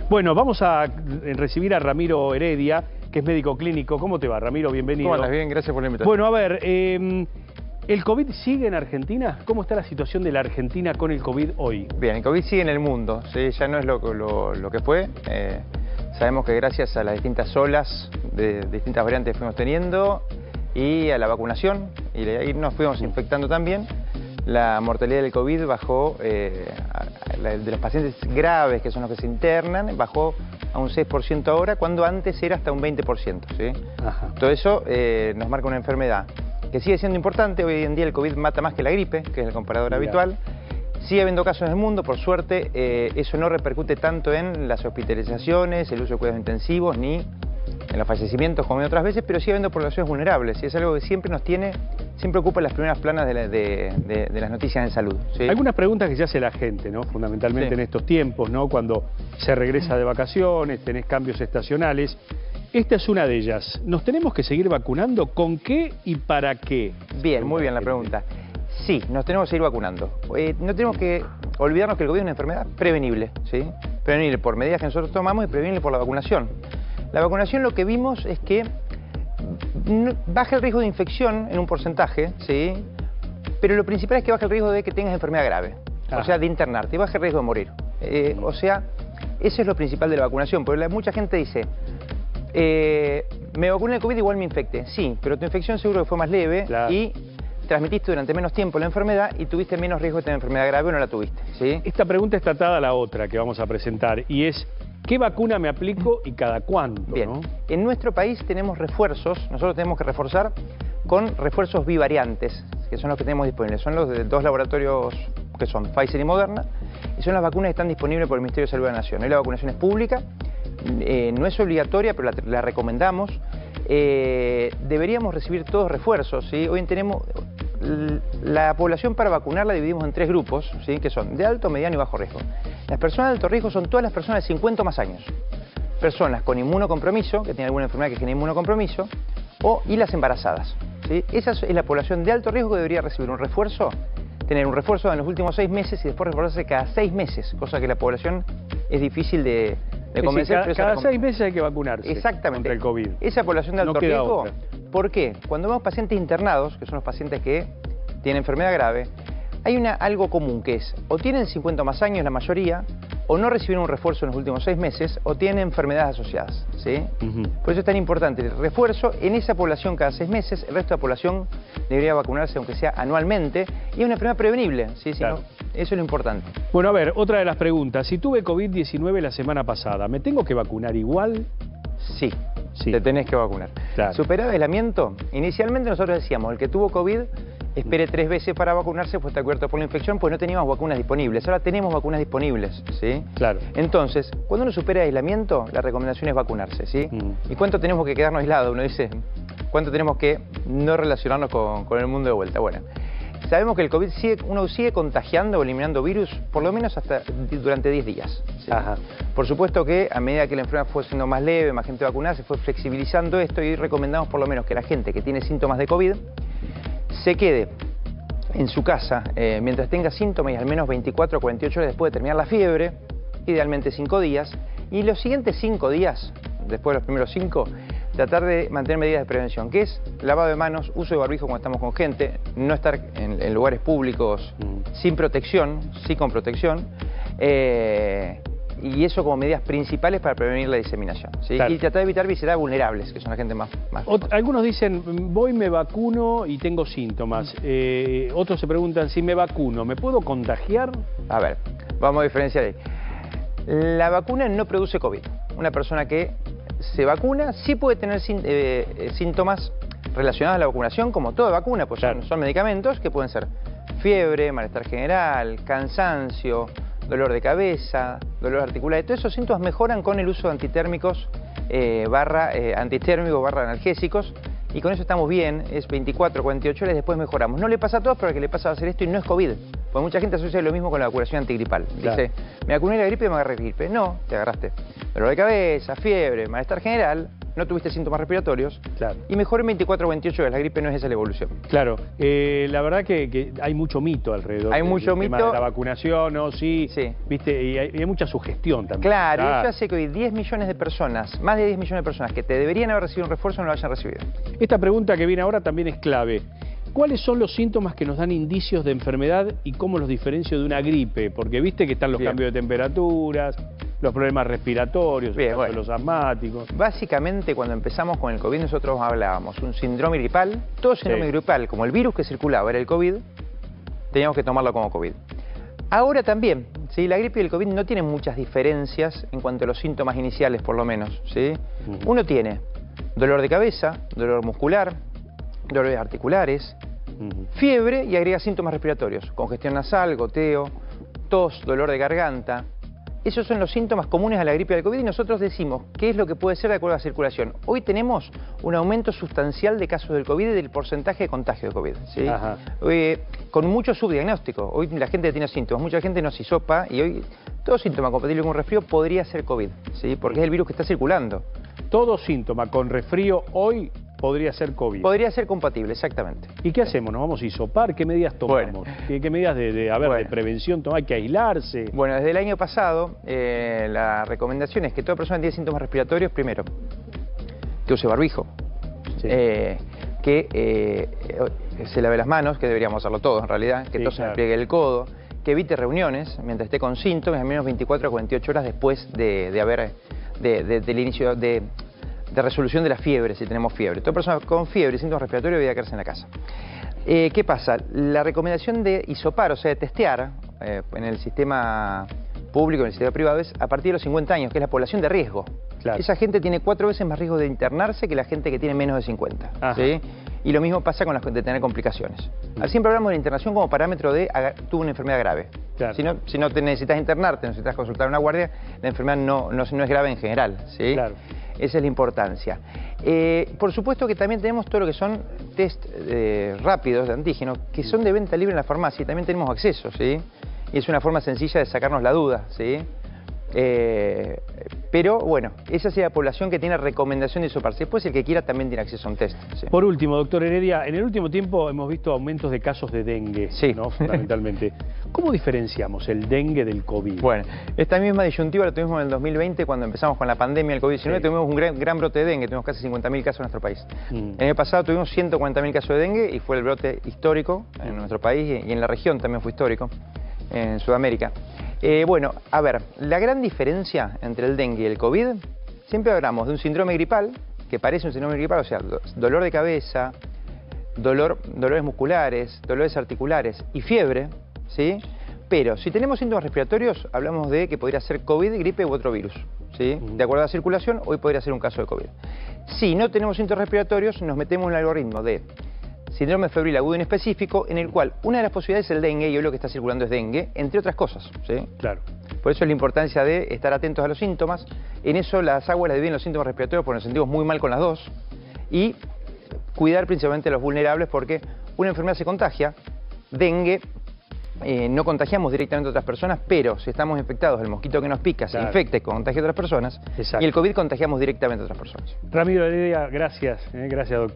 Bueno, vamos a recibir a Ramiro Heredia, que es médico clínico. ¿Cómo te va, Ramiro? Bienvenido. ¿Cómo andas? Bien, gracias por la invitación. Bueno, a ver, ¿el COVID sigue en Argentina? ¿Cómo está la situación de la Argentina con el COVID hoy? Bien, el COVID sigue en el mundo, ¿sí? Ya no es lo que fue. Sabemos que gracias a las distintas olas de distintas variantes que fuimos teniendo y a la vacunación, y ahí nos fuimos infectando también, la mortalidad del COVID bajó, de los pacientes graves, que son los que se internan, bajó a un 6% ahora, cuando antes era hasta un 20%. ¿Sí? Ajá. Todo eso nos marca una enfermedad que sigue siendo importante. Hoy en día el COVID mata más que la gripe, que es el comparador habitual. Sigue habiendo casos en el mundo, por suerte, eso no repercute tanto en las hospitalizaciones, el uso de cuidados intensivos, ni en los fallecimientos como en otras veces, pero sigue habiendo poblaciones vulnerables, y es algo que siempre siempre ocupa las primeras planas de las noticias en salud. ¿Sí? Algunas preguntas que se hace la gente, ¿no? Fundamentalmente en estos tiempos, ¿no? Cuando se regresa de vacaciones, tenés cambios estacionales. Esta es una de ellas. ¿Nos tenemos que seguir vacunando? ¿Con qué y para qué? Bien, muy bien la pregunta. Sí, nos tenemos que seguir vacunando. No tenemos que olvidarnos que el COVID es una enfermedad prevenible, ¿sí? Prevenible por medidas que nosotros tomamos y prevenible por la vacunación. La vacunación, lo que vimos es que baja el riesgo de infección en un porcentaje, ¿sí? Pero lo principal es que baja el riesgo de que tengas enfermedad grave, o sea, de internarte, y baja el riesgo de morir. O sea, eso es lo principal de la vacunación, porque mucha gente dice, me vacuné el COVID, igual me infecté. Sí, pero tu infección seguro que fue más leve y transmitiste durante menos tiempo la enfermedad y tuviste menos riesgo de tener enfermedad grave o no la tuviste, ¿sí? Esta pregunta está atada a la otra que vamos a presentar, y es, ¿qué vacuna me aplico y cada cuánto? Bien, ¿no? En nuestro país tenemos refuerzos, nosotros tenemos que reforzar con refuerzos bivariantes, que son los que tenemos disponibles. Son los de dos laboratorios que son Pfizer y Moderna, y son las vacunas que están disponibles por el Ministerio de Salud de la Nación. Hoy la vacunación es pública, no es obligatoria, pero la recomendamos. Deberíamos recibir todos refuerzos, ¿sí? Hoy tenemos la población para vacunar la dividimos en tres grupos, ¿sí? Que son de alto, mediano y bajo riesgo. Las personas de alto riesgo son todas las personas de 50 o más años. Personas con inmunocompromiso, que tienen alguna enfermedad que genera inmunocompromiso, y las embarazadas, ¿sí? Esa es la población de alto riesgo que debería recibir un refuerzo, tener un refuerzo en los últimos 6 meses y después reforzarse cada 6 meses, cosa que la población es difícil de convencer. Sí, cada 6 meses hay que vacunarse. Exactamente. Contra el COVID. Esa población de alto riesgo, otra. ¿Por qué? Cuando vemos pacientes internados, que son los pacientes que tienen enfermedad grave, hay algo común que es, o tienen 50 o más años la mayoría, o no recibieron un refuerzo en los últimos 6 meses, o tienen enfermedades asociadas, ¿sí? Por eso es tan importante el refuerzo en esa población cada 6 meses. El resto de la población debería vacunarse aunque sea anualmente, y es una enfermedad prevenible, ¿sí? Claro. Eso es lo importante. Bueno, a ver, otra de las preguntas. Si tuve COVID-19 la semana pasada, ¿me tengo que vacunar igual? Sí, te tenés que vacunar. Claro. Superado el aislamiento, inicialmente nosotros decíamos, el que tuvo COVID espere 3 veces para vacunarse, pues está cubierto por la infección, pues no teníamos vacunas disponibles. Ahora tenemos vacunas disponibles, ¿sí? Claro. Entonces, cuando uno supera el aislamiento, la recomendación es vacunarse, ¿sí? ¿Y cuánto tenemos que quedarnos aislados? Uno dice, ¿cuánto tenemos que no relacionarnos con el mundo de vuelta? Bueno, sabemos que el COVID uno sigue contagiando o eliminando virus por lo menos durante 10 días. ¿Sí? Por supuesto que a medida que la enfermedad fue siendo más leve, más gente vacunada, se fue flexibilizando esto y recomendamos por lo menos que la gente que tiene síntomas de COVID se quede en su casa mientras tenga síntomas y al menos 24 o 48 horas después de terminar la fiebre, idealmente 5 días, y los siguientes 5 días, después de los primeros 5, tratar de mantener medidas de prevención, que es lavado de manos, uso de barbijo cuando estamos con gente, no estar en lugares públicos sin protección, sí con protección, y eso como medidas principales para prevenir la diseminación, ¿sí? Claro. Y tratar de evitar visitar vulnerables, que son la gente más Algunos dicen, voy, me vacuno y tengo síntomas. Otros se preguntan, si me vacuno, ¿me puedo contagiar? A ver, vamos a diferenciar ahí. La vacuna no produce COVID. Una persona que se vacuna sí puede tener síntomas relacionados a la vacunación, como toda vacuna, pues son medicamentos que pueden ser fiebre, malestar general, cansancio, dolor de cabeza, dolor articular. Todos esos síntomas mejoran con el uso de antitérmicos antitérmicos / analgésicos, y con eso estamos bien. Es 24 o 48 horas, después mejoramos. No le pasa a todos, pero al que le pasa va a ser esto y no es COVID. Porque mucha gente asocia lo mismo con la vacunación antigripal. Claro. Dice, me vacuné la gripe y me agarré gripe. No, te agarraste dolor de cabeza, fiebre, malestar general, no tuviste síntomas respiratorios. Claro. Y mejor en 24 o 28 horas. La gripe no es esa la evolución. Claro. La verdad que hay mucho mito alrededor. Hay mucho del tema de la vacunación, ¿no? Sí. ¿Viste? Y hay mucha sugestión también. Claro, eso hace que hoy 10 millones de personas, más de 10 millones de personas que te deberían haber recibido un refuerzo no lo hayan recibido. Esta pregunta que viene ahora también es clave. ¿Cuáles son los síntomas que nos dan indicios de enfermedad y cómo los diferencio de una gripe? Porque viste que están los cambios de temperaturas, los problemas respiratorios, los asmáticos. Básicamente, cuando empezamos con el COVID, nosotros hablábamos un síndrome gripal. Todo síndrome gripal, como el virus que circulaba era el COVID, teníamos que tomarlo como COVID. Ahora también, ¿sí? La gripe y el COVID no tienen muchas diferencias en cuanto a los síntomas iniciales, por lo menos, ¿sí? Uno tiene dolor de cabeza, dolor muscular, dolores articulares, fiebre y agrega síntomas respiratorios, congestión nasal, goteo, tos, dolor de garganta. Esos son los síntomas comunes a la gripe y al COVID y nosotros decimos qué es lo que puede ser de acuerdo a la circulación. Hoy tenemos un aumento sustancial de casos del COVID y del porcentaje de contagio de COVID, ¿sí? Con mucho subdiagnóstico. Hoy la gente tiene síntomas, mucha gente no se hisopa y hoy todo síntoma compatible con un resfrío podría ser COVID, ¿sí? Porque es el virus que está circulando. Todo síntoma con resfrío hoy podría ser COVID. Podría ser compatible, exactamente. ¿Y qué hacemos? ¿Nos vamos a hisopar? ¿Qué medidas tomamos? Bueno. ¿Qué medidas de prevención tomamos? ¿Hay que aislarse? Bueno, desde el año pasado la recomendación es que toda persona que tiene síntomas respiratorios, primero, que use barbijo, que se lave las manos, que deberíamos hacerlo todos en realidad, que tose en el pliegue del codo, que evite reuniones mientras esté con síntomas, al menos 24 a 48 horas después del inicio de resolución de la fiebre, si tenemos fiebre. Toda persona con fiebre y síntomas respiratorios debería quedarse en la casa. ¿Qué pasa? La recomendación de hisopar, o sea, de testear en el sistema público, en el sistema privado, es a partir de los 50 años, que es la población de riesgo. Claro. Esa gente tiene 4 veces más riesgo de internarse que la gente que tiene menos de 50. ¿Sí? Y lo mismo pasa con las de tener complicaciones. Siempre hablamos de la internación como parámetro de tuvo una enfermedad grave. Claro. Si no te necesitas internarte, necesitas consultar a una guardia, la enfermedad no es grave en general. ¿Sí? Claro. Esa es la importancia. Por supuesto que también tenemos todo lo que son test rápidos de antígeno, que son de venta libre en la farmacia y también tenemos acceso, ¿sí? Y es una forma sencilla de sacarnos la duda, ¿sí? Pero bueno, esa sería la población que tiene recomendación de hisoparse. Después el que quiera también tiene acceso a un test. ¿Sí? Por último, doctor Heredia, en el último tiempo hemos visto aumentos de casos de dengue, ¿no? Fundamentalmente. ¿Cómo diferenciamos el dengue del COVID? Bueno, esta misma disyuntiva la tuvimos en el 2020 cuando empezamos con la pandemia del COVID-19. Tuvimos un gran brote de dengue, tuvimos casi 50.000 casos en nuestro país. El año pasado tuvimos 140.000 casos de dengue y fue el brote histórico en nuestro país y en la región también fue histórico, en Sudamérica. Bueno, a ver, la gran diferencia entre el dengue y el COVID, siempre hablamos de un síndrome gripal, que parece un síndrome gripal, o sea, dolor de cabeza, dolores musculares, dolores articulares y fiebre, ¿sí? Pero si tenemos síntomas respiratorios, hablamos de que podría ser COVID, gripe u otro virus, ¿sí? De acuerdo a la circulación, hoy podría ser un caso de COVID. Si no tenemos síntomas respiratorios, nos metemos en un algoritmo de síndrome febril agudo inespecífico, en el cual una de las posibilidades es el dengue, y hoy lo que está circulando es dengue, entre otras cosas, ¿sí? Claro. Por eso es la importancia de estar atentos a los síntomas. En eso las aguas las dividen los síntomas respiratorios porque nos sentimos muy mal con las dos. Y cuidar principalmente a los vulnerables porque una enfermedad se contagia, dengue, no contagiamos directamente a otras personas, pero si estamos infectados, el mosquito que nos pica se infecta y contagia a otras personas. Exacto. Y el COVID contagiamos directamente a otras personas. Ramiro Heredia, gracias, doctor.